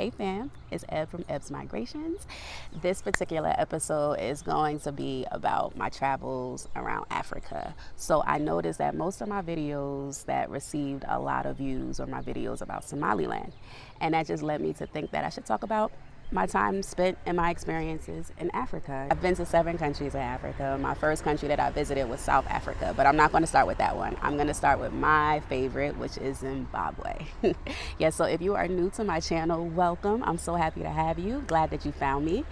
Hey fam, it's Eb from Eb's Migrations. This particular episode is going to be about my travels around Africa. So I noticed that most of my videos that received a lot of views were my videos about Somaliland. And that just led me to think that I should talk about my time spent and my experiences in Africa. I've been to 7 countries in Africa. My first country that I visited was South Africa, but I'm not going to start with that one. I'm going to start with my favorite, which is Zimbabwe. Yeah, so if you are new to my channel, welcome. I'm so happy to have you. Glad that you found me.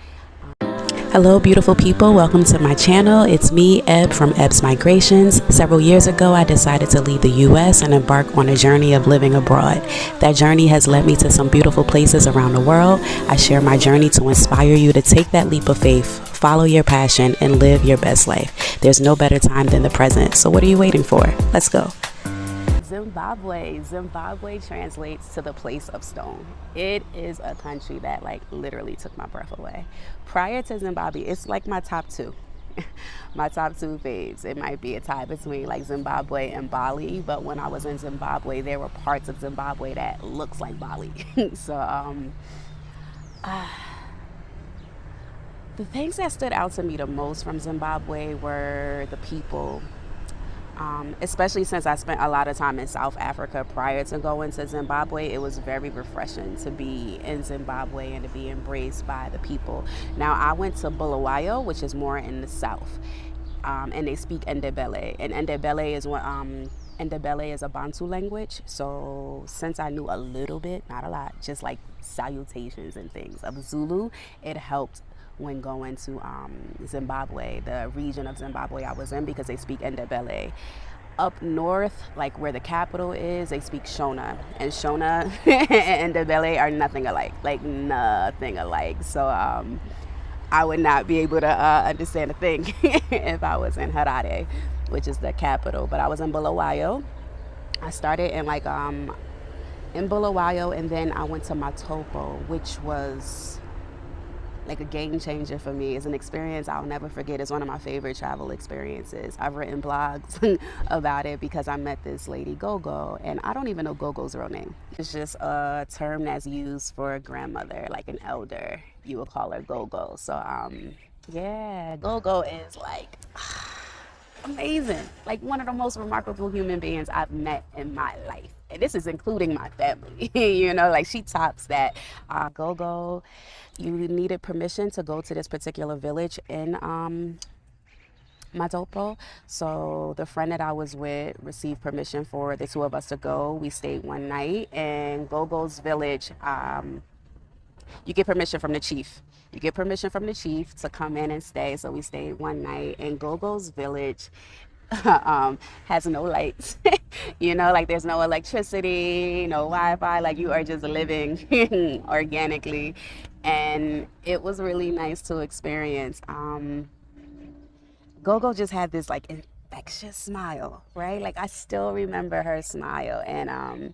Hello beautiful people, welcome to my channel. It's me, Eb from Eb's Migrations. Several years ago I decided to leave the US and embark on a journey of living abroad. That journey has led me to some beautiful places around the world. I share my journey to inspire you to take that leap of faith, follow your passion, and live your best life. There's no better time than the present, so what are you waiting for? Let's go. Zimbabwe translates to the place of stone. It is a country that literally took my breath away. Prior to Zimbabwe, it's like my top 2. My top 2 faves. It might be a tie between Zimbabwe and Bali, but when I was in Zimbabwe, there were parts of Zimbabwe that looks like Bali. So the things that stood out to me the most from Zimbabwe were the people. Especially since I spent a lot of time in South Africa prior to going to Zimbabwe, it was very refreshing to be in Zimbabwe and to be embraced by the people. Now, I went to Bulawayo, which is more in the south, and they speak Ndebele. And Ndebele is a Bantu language. So since I knew a little bit, not a lot, just salutations and things of Zulu, it helped when going to Zimbabwe, the region of Zimbabwe I was in, because they speak Ndebele. Up north, where the capital is, they speak Shona. And Shona and Ndebele are nothing alike, nothing alike. So I would not be able to understand a thing if I was in Harare, which is the capital. But I was in Bulawayo. I started in Bulawayo, and then I went to Matopo, which was a game changer for me. It's an experience I'll never forget. It's one of my favorite travel experiences. I've written blogs about it because I met this lady, Gogo, and I don't even know Gogo's real name. It's just a term that's used for a grandmother, like an elder. You would call her Gogo. So yeah, Gogo is amazing. One of the most remarkable human beings I've met in my life. And this is including my family. She tops that. Gogo, you needed permission to go to this particular village in Matopo. So the friend that I was with received permission for the 2 of us to go. We stayed one night in Gogo's village. You get permission from the chief. You get permission from the chief to come in and stay. So we stayed one night, and Gogo's village has no lights. There's no electricity, no Wi-Fi. You are just living organically. And it was really nice to experience. Gogo just had this infectious smile, right? I still remember her smile. And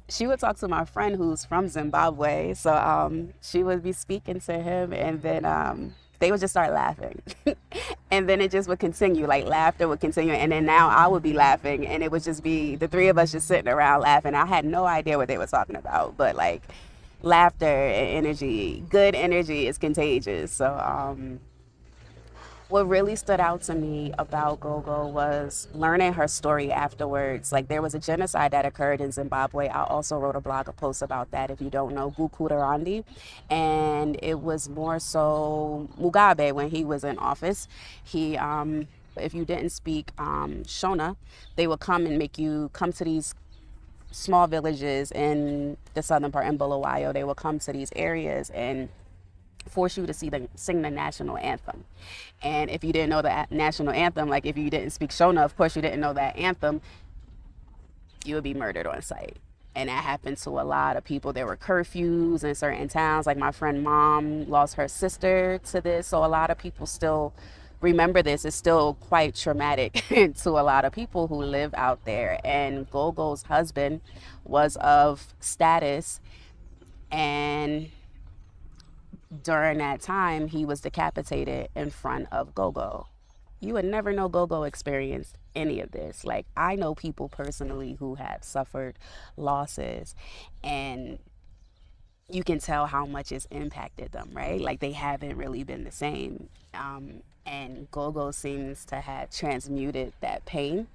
she would talk to my friend who's from Zimbabwe. So she would be speaking to him, and then they would just start laughing. And then it just would continue, laughter would continue. And then now I would be laughing, and it would just be the 3 of us just sitting around laughing. I had no idea what they were talking about, but laughter and energy, good energy is contagious. So what really stood out to me about Gogo was learning her story afterwards. There was a genocide that occurred in Zimbabwe. I also wrote a blog post about that, if you don't know, Gukurundi. And it was more so Mugabe when he was in office. He, if you didn't speak Shona, they would come and make you come to these small villages in the southern part in Bulawayo. They would come to these areas and force you to sing the national anthem. And if you didn't know the national anthem, if you didn't speak Shona, of course you didn't know that anthem, you would be murdered on sight. And that happened to a lot of people. There were curfews in certain towns. My friend mom lost her sister to this. So a lot of people still remember this. It's still quite traumatic to a lot of people who live out there. And Gogo's husband was of status, and during that time, he was decapitated in front of Gogo. You would never know Gogo experienced any of this. I know people personally who have suffered losses, and you can tell how much it's impacted them, right? Like they haven't really been the same. And Gogo seems to have transmuted that pain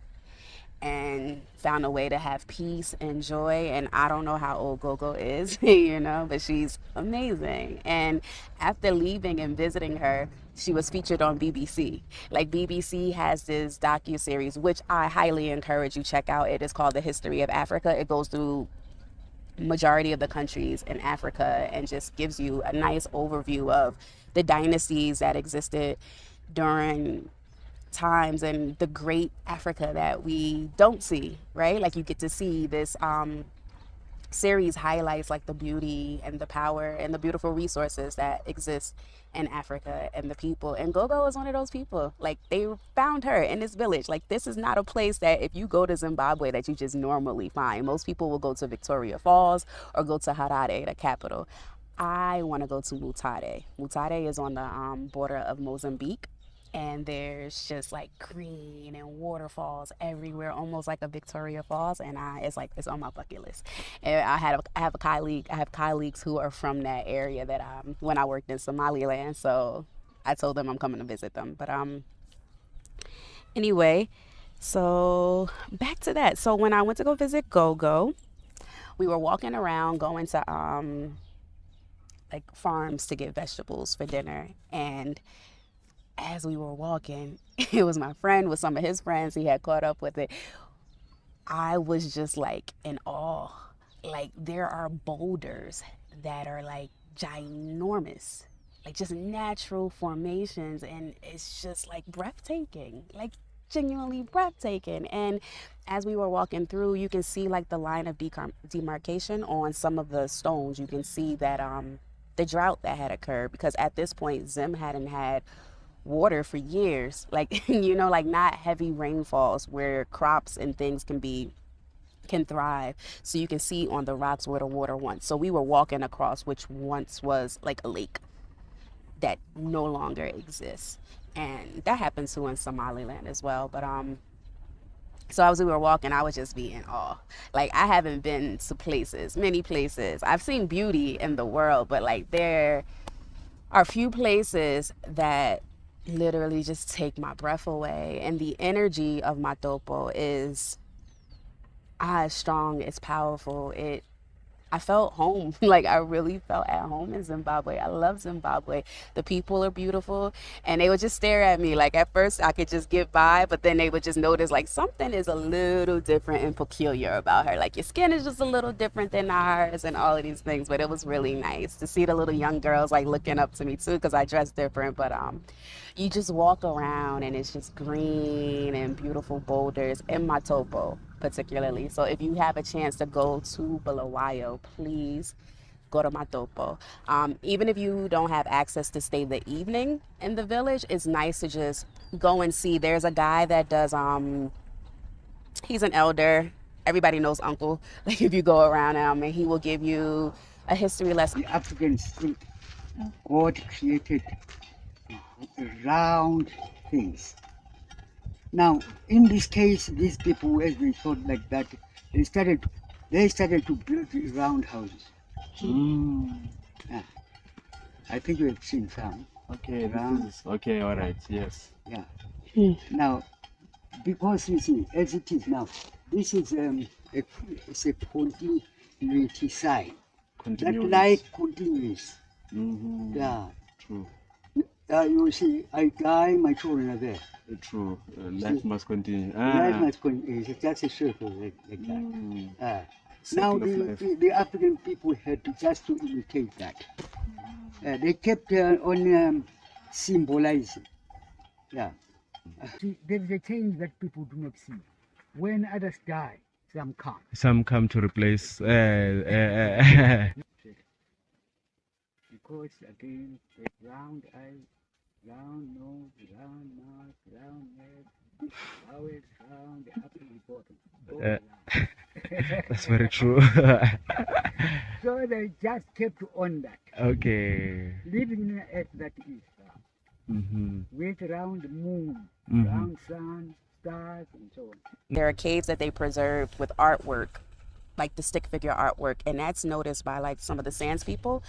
and found a way to have peace and joy. And I don't know how old Gogo is, you know, but she's amazing. And after leaving and visiting her, she was featured on BBC. Like BBC has this docu-series, which I highly encourage you check out. It is called The History of Africa. It goes through majority of the countries in Africa and just gives you a nice overview of the dynasties that existed during times and the great Africa that we don't see, right? Like you get to see this series highlights like the beauty and the power and the beautiful resources that exist in Africa and the people. And Gogo is one of those people. Like they found her in this village. Like this is not a place that if you go to Zimbabwe that you just normally find. Most people will go to Victoria Falls or go to Harare, the capital. I want to go to Mutare. Mutare is on the border of Mozambique, and there's just like green and waterfalls everywhere, almost like a Victoria Falls. And it's on my bucket list. And I have colleagues who are from that area that when I worked in Somaliland, so I told them I'm coming to visit them. But anyway, so back to that. So when I went to go visit Gogo, we were walking around going to like farms to get vegetables for dinner. And as we were walking, it was my friend with some of his friends. He had caught up with it. I was just like in awe. Like there are boulders that are like ginormous, like just natural formations. And it's just like breathtaking, like genuinely breathtaking. And as we were walking through, you can see like the line of demarcation on some of the stones. You can see that the drought that had occurred, because at this point Zim hadn't had water for years, like you know, like not heavy rainfalls where crops and things can thrive. So you can see on the rocks where the water once. So we were walking across which once was like a lake that no longer exists, and that happens too in Somaliland as well. But so as we were walking, I would just be in awe. Like I haven't been to many places. I've seen beauty in the world, but like there are few places that literally just take my breath away. And the energy of Matopo is strong, it's powerful. I felt home. Like I really felt at home in Zimbabwe. I love Zimbabwe. The people are beautiful, and they would just stare at me. Like at first I could just get by, but then they would just notice like something is a little different and peculiar about her. Like your skin is just a little different than ours and all of these things. But it was really nice to see the little young girls like looking up to me too, because I dress different. But you just walk around and it's just green and beautiful boulders in Matopo particularly. So if you have a chance to go to Bulawayo, please go to Matopo. Even if you don't have access to stay the evening in the village, it's nice to just go and see. There's a guy that does, he's an elder. Everybody knows Uncle. Like if you go around and he will give you a history lesson. The African spirit, God created round things. Now, in this case, these people, as we thought like that, they started to build round houses. Yeah. I think you have seen some. Okay, okay, all right, yes. Yeah. Now, because you see, as it is now, this is it's a continuity sign. That light continues. Yeah. True. You see, I die, my children are there. True. Life must continue. Life must continue. It's just a circle like that. Now the African people had to just to imitate that. They kept on symbolizing. Yeah. There is a change that people do not see. When others die, some come. Some come to replace. Because again, round eyes, round nose, round mouth, round head, always round the upper and bottom. That's very true. So they just kept on that. Okay. Living in an earth that is round. With round the moon, round sun, stars, and so on. There are caves that they preserved with artwork like the stick figure artwork, and that's noticed by like some of the Sands people.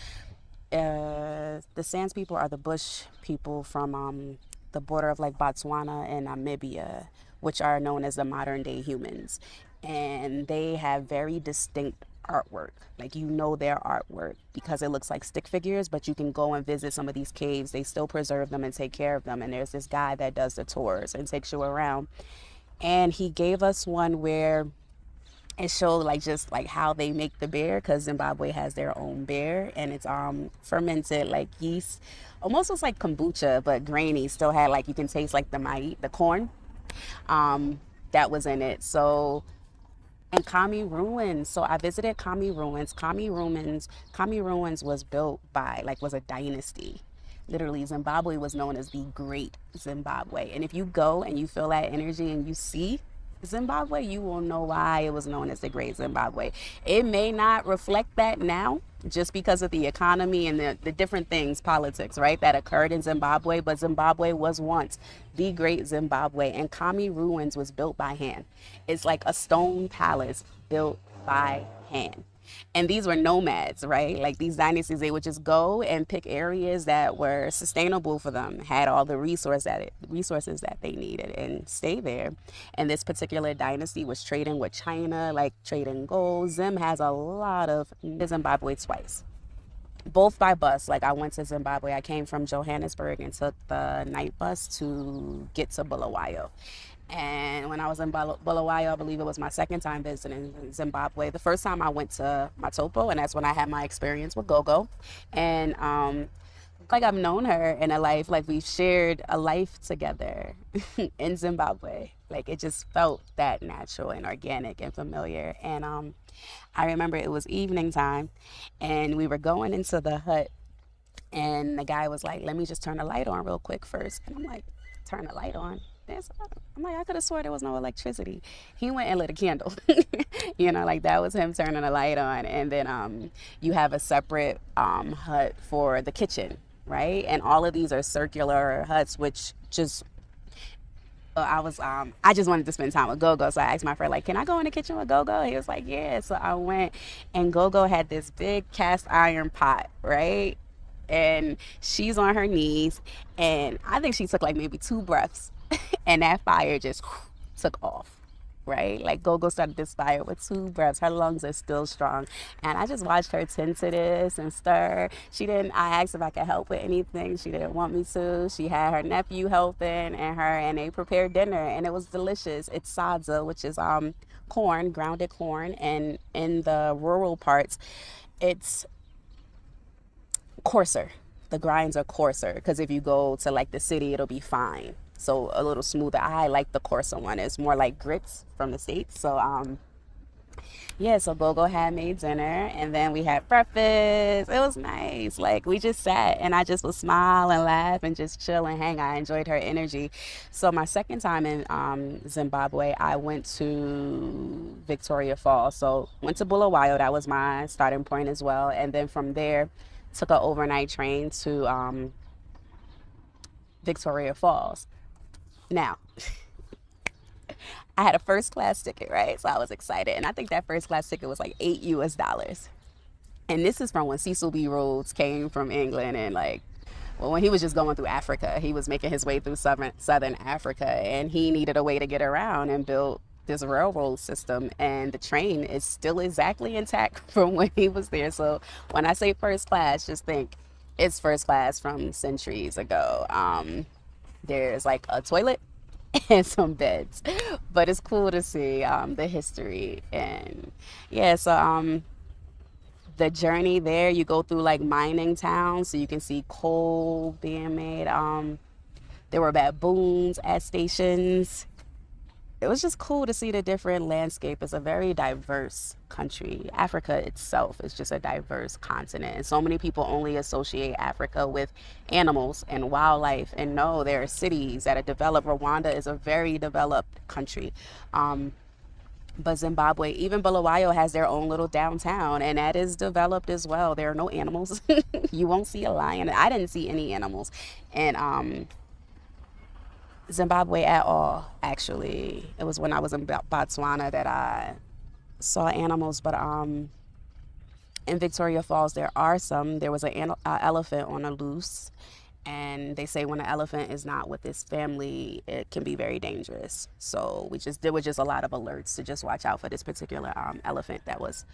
The Sands people are the bush people from the border of like Botswana and Namibia, which are known as the modern day humans. And they have very distinct artwork. Like, you know, their artwork because it looks like stick figures, but you can go and visit some of these caves. They still preserve them and take care of them. And there's this guy that does the tours and takes you around. And he gave us one where it showed like just like how they make the beer, because Zimbabwe has their own beer, and it's fermented like yeast, almost looks like kombucha but grainy. Still had like, you can taste like the corn that was in it. So, and Kami ruins, so I visited Kami ruins. Kami ruins was built by, like, was a dynasty. Literally, Zimbabwe was known as the Great Zimbabwe. And if you go and you feel that energy and you see Zimbabwe, you will know why it was known as the Great Zimbabwe. It may not reflect that now just because of the economy and the different things, politics, right, that occurred in Zimbabwe. But Zimbabwe was once the Great Zimbabwe, and Kami ruins was built by hand. It's like a stone palace built by hand. And these were nomads, right? Like, these dynasties, they would just go and pick areas that were sustainable for them, had all the resources that they needed, and stay there. And this particular dynasty was trading with China, like trading gold. Zim has a lot of Zimbabwe twice, both by bus. Like, I went to Zimbabwe. I came from Johannesburg and took the night bus to get to Bulawayo. And when I was in Bulawayo, I believe it was my second time visiting Zimbabwe. The first time I went to Matopo, and that's when I had my experience with Gogo. And like, I've known her in a life, like we've shared a life together in Zimbabwe. Like, it just felt that natural and organic and familiar. And I remember it was evening time, and we were going into the hut, and the guy was like, let me just turn the light on real quick first. And I'm like, turn the light on? I'm like, I could have swore there was no electricity. He went and lit a candle. You know, like, that was him turning the light on. And then you have a separate hut for the kitchen, right? And all of these are circular huts, which just, I just wanted to spend time with Gogo. So I asked my friend, like, can I go in the kitchen with Gogo? He was like, yeah. So I went, and Gogo had this big cast iron pot, right? And she's on her knees, and I think she took like maybe 2 breaths, and that fire just took off, right? Like, Gogo started this fire with 2 breaths. Her lungs are still strong. And I just watched her tend to this and stir. I asked if I could help with anything. She didn't want me to. She had her nephew helping and they prepared dinner, and it was delicious. It's sadza, which is corn, grounded corn. And in the rural parts, it's coarser. The grinds are coarser, because if you go to like the city, it'll be fine. So a little smoother. I like the coarser one. It's more like grits from the States. So yeah, so Gogo had made dinner, and then we had breakfast. It was nice. Like, we just sat, and I just would smile and laugh and just chill and hang. I enjoyed her energy. So my second time in Zimbabwe, I went to Victoria Falls. So went to Bulawayo. That was my starting point as well. And then from there, took an overnight train to Victoria Falls. Now, I had a first class ticket, right? So I was excited. And I think that first class ticket was like $8 US. And this is from when Cecil B. Rhodes came from England, and like, well, when he was just going through Africa, he was making his way through southern Africa, and he needed a way to get around and built this railroad system. And the train is still exactly intact from when he was there. So when I say first class, just think it's first class from centuries ago. There's like a toilet and some beds, but it's cool to see the history. And yeah, so the journey there, you go through like mining towns, so you can see coal being made. There were baboons at stations. It was just cool to see the different landscape. It's a very diverse country. Africa itself is just a diverse continent. And so many people only associate Africa with animals and wildlife. And no, there are cities that are developed. Rwanda is a very developed country. But Zimbabwe, even Bulawayo has their own little downtown, and that is developed as well. There are no animals. You won't see a lion. I didn't see any animals. And Zimbabwe at all, actually. It was when I was in Botswana that I saw animals, but in Victoria Falls there are some. There was an elephant on a loose, and they say when an elephant is not with its family, it can be very dangerous. So there were just a lot of alerts to just watch out for this particular elephant that was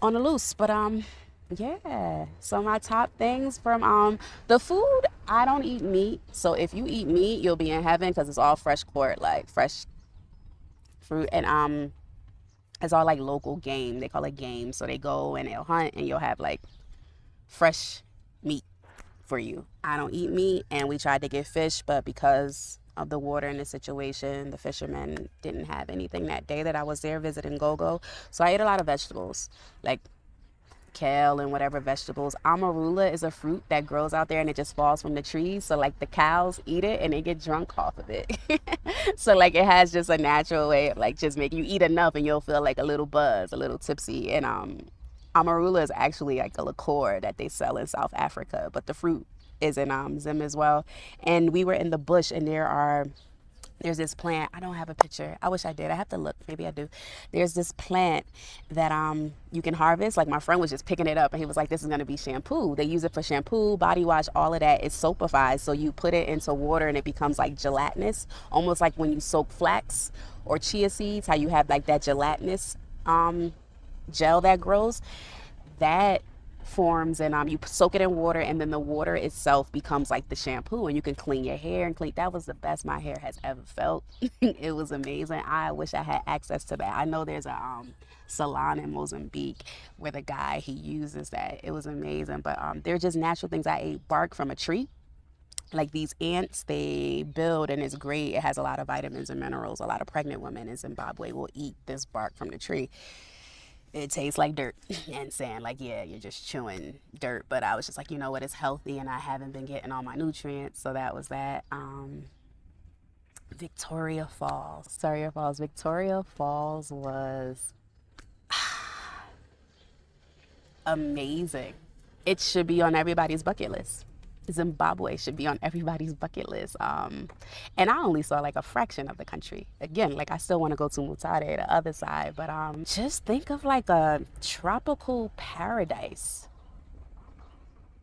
on the loose. But yeah. So my top things from the food, I don't eat meat. So if you eat meat, you'll be in heaven because it's all fresh caught, like fresh fruit, and it's all like local game. They call it game. So they go and they'll hunt, and you'll have like fresh meat for you. I don't eat meat, and we tried to get fish, but because of the water and the situation, the fishermen didn't have anything that day that I was there visiting Gogo. So I ate a lot of vegetables, like kale and whatever vegetables. Amarula is a fruit that grows out there and it just falls from the trees. So like the cows eat it and they get drunk off of it. So like it has just a natural way of like just making you eat enough and you'll feel like a little buzz, a little tipsy. And Amarula is actually like a liqueur that they sell in South Africa, but the fruit is in Zim as well. And we were in the bush, and there's this plant. I don't have a picture. I wish I did. I have to look. Maybe I do. There's this plant that you can harvest. Like my friend was just picking it up, and he was like, "This is gonna be shampoo." They use it for shampoo, body wash, all of that. It's soapified, so you put it into water, and it becomes like gelatinous, almost like when you soak flax or chia seeds. How you have like that gelatinous gel that grows. That forms, and you soak it in water, and then the water itself becomes like the shampoo, and you can clean your hair and clean. That was the best my hair has ever felt. It was amazing. I wish I had access to that. I know there's a salon in Mozambique where the guy, he uses that. It was amazing. But they're just natural things. I ate bark from a tree. Like these ants, they build, and it's great. It has a lot of vitamins and minerals. A lot of pregnant women in Zimbabwe will eat this bark from the tree. It tastes like dirt and sand. Like, yeah, you're just chewing dirt. But I was just like, you know what, it's healthy, and I haven't been getting all my nutrients. So that was that. Victoria Falls. Victoria Falls was amazing. It should be on everybody's bucket list. Zimbabwe should be on everybody's bucket list. And I only saw like a fraction of the country. Again, like I still want to go to Mutare, the other side, but just think of like a tropical paradise.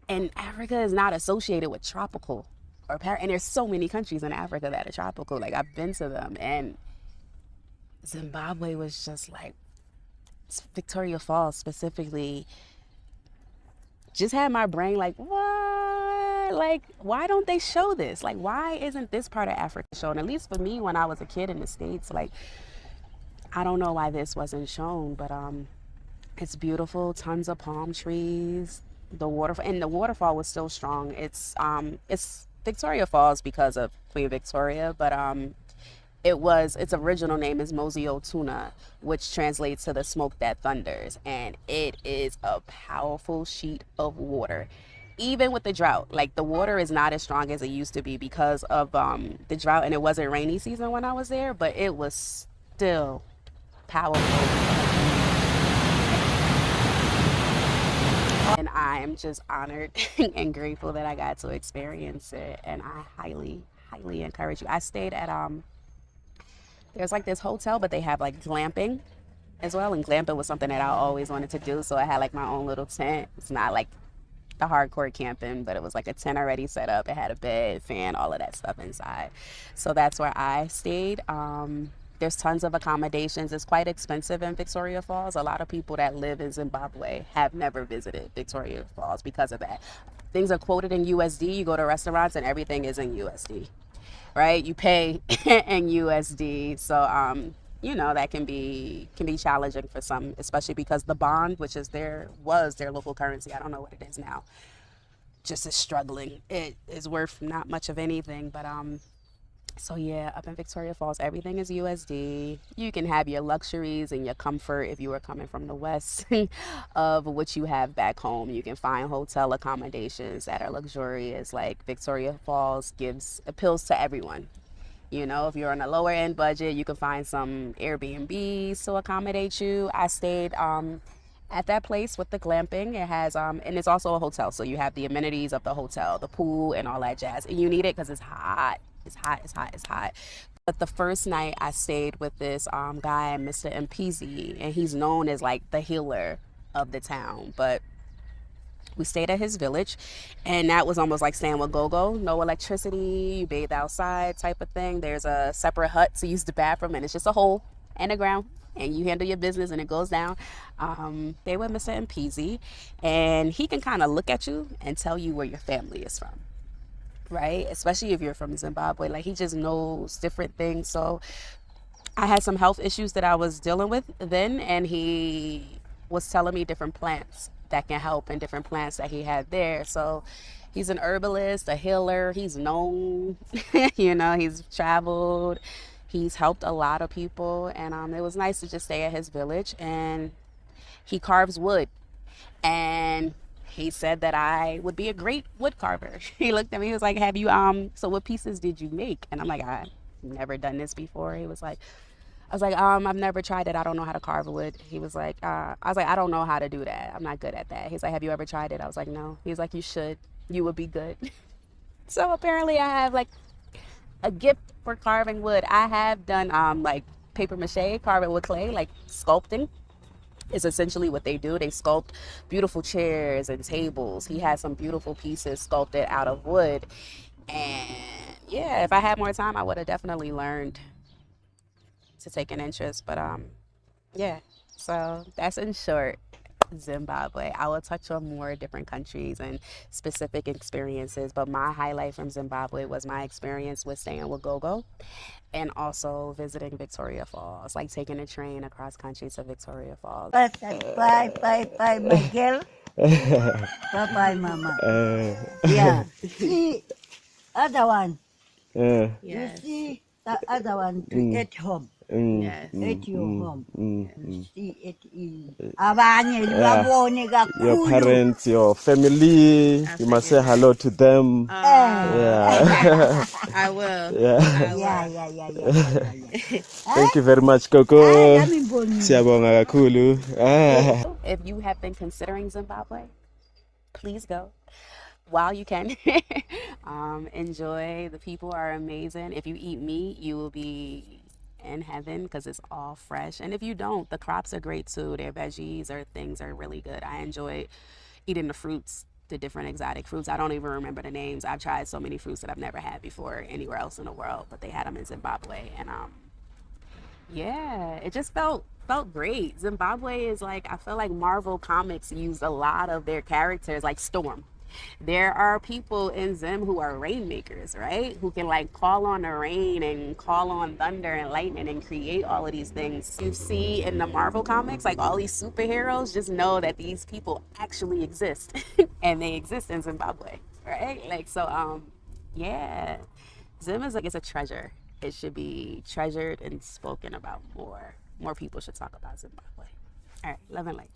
And Africa is not associated with tropical and there's so many countries in Africa that are tropical. Like I've been to them, and Zimbabwe was just like, Victoria Falls specifically just had my brain like, what? Like, why don't they show this? Like, why isn't this part of Africa shown? At least for me, when I was a kid in the States, like, I don't know why this wasn't shown, but it's beautiful. Tons of palm trees. The waterfall was still strong. It's Victoria Falls because of Queen Victoria, but its original name is Mozio Tuna, which translates to the smoke that thunders, and it is a powerful sheet of water. Even with the drought, like the water is not as strong as it used to be because of the drought, and it wasn't rainy season when I was there, but it was still powerful. And I'm just honored and grateful that I got to experience it, and I highly, highly encourage you. I stayed at there's like this hotel, but they have like glamping as well, and glamping was something that I always wanted to do, so I had like my own little tent. It's not like the hardcore camping, but it was like a tent already set up. It had a bed, fan, all of that stuff inside. So that's where I stayed. There's tons of accommodations. It's quite expensive in Victoria Falls. A lot of people that live in Zimbabwe have never visited Victoria Falls because of that. Things are quoted in USD. You go to restaurants and everything is in USD, right? You pay in USD. So, you know, that can be challenging for some, especially because the bond, which was their local currency, I don't know what it is now, just is struggling. It is worth not much of anything, but so yeah, up in Victoria Falls, everything is USD. You can have your luxuries and your comfort if you are coming from the West of what you have back home. You can find hotel accommodations that are luxurious. Like Victoria Falls appeals to everyone. You know, if you're on a lower end budget, you can find some Airbnbs to accommodate you. I stayed at that place with the glamping. It has and it's also a hotel, so you have the amenities of the hotel, the pool and all that jazz. And you need it because it's hot. It's hot, it's hot, it's hot. But the first night I stayed with this guy, Mr. Mpezi, and he's known as like the healer of the town. But we stayed at his village, and that was almost like staying with Gogo. No electricity, you bathe outside type of thing. There's a separate hut to use the bathroom, and it's just a hole in the ground, and you handle your business and it goes down. They were Mr. Mpezi, and he can kind of look at you and tell you where your family is from, right? Especially if you're from Zimbabwe. Like, he just knows different things. So I had some health issues that I was dealing with then, and he was telling me different plants that can help and different plants that he had there. So he's an herbalist, a healer. He's known, you know, he's traveled, he's helped a lot of people. And it was nice to just stay at his village. And he carves wood. And he said that I would be a great wood carver. He looked at me, he was like, have you, so what pieces did you make? And I'm like, I've never done this before. He was like, I was like, I've never tried it. I don't know how to carve wood. He was like, I was like, I don't know how to do that. I'm not good at that. He's like, have you ever tried it? I was like, no. He's like, you should. You would be good. So apparently I have like a gift for carving wood. I have done like paper mache, carving with clay, like sculpting is essentially what they do. They sculpt beautiful chairs and tables. He has some beautiful pieces sculpted out of wood. And yeah, if I had more time, I would have definitely learned to take an interest. But yeah, so that's in short Zimbabwe. I will touch on more different countries and specific experiences, but my highlight from Zimbabwe was my experience with staying with Gogo and also visiting Victoria Falls, like taking a train across country to Victoria Falls. Bye, my girl. Bye, mama. Yeah. See, other one. You Yes. see, the other one to at home. Yes. At your home. You see, it is. Abanye, babone Your kakhulu. parents, your family, you must say hello to them. Yeah. I will. Yeah. Yeah. Thank you very much, Coco. Nami ngibonile. Siyabonga kakhulu. If you have been considering Zimbabwe, please go while you can. Enjoy. The people are amazing. If you eat meat, you will be in heaven because it's all fresh. And if you don't, the crops are great too. Their veggies or things are really good. I enjoy eating the fruits, the different exotic fruits. I don't even remember the names. I've tried so many fruits that I've never had before anywhere else in the world, but they had them in Zimbabwe. And yeah, it just felt great. Zimbabwe is like, I feel like Marvel Comics used a lot of their characters, like Storm. There are people in Zim who are rainmakers, right? Who can like call on the rain and call on thunder and lightning and create all of these things. You see in the Marvel comics, like all these superheroes, just know that these people actually exist and they exist in Zimbabwe, right? Like, so, yeah, Zim is like, it's a treasure. It should be treasured and spoken about more. More people should talk about Zimbabwe. All right, love and light.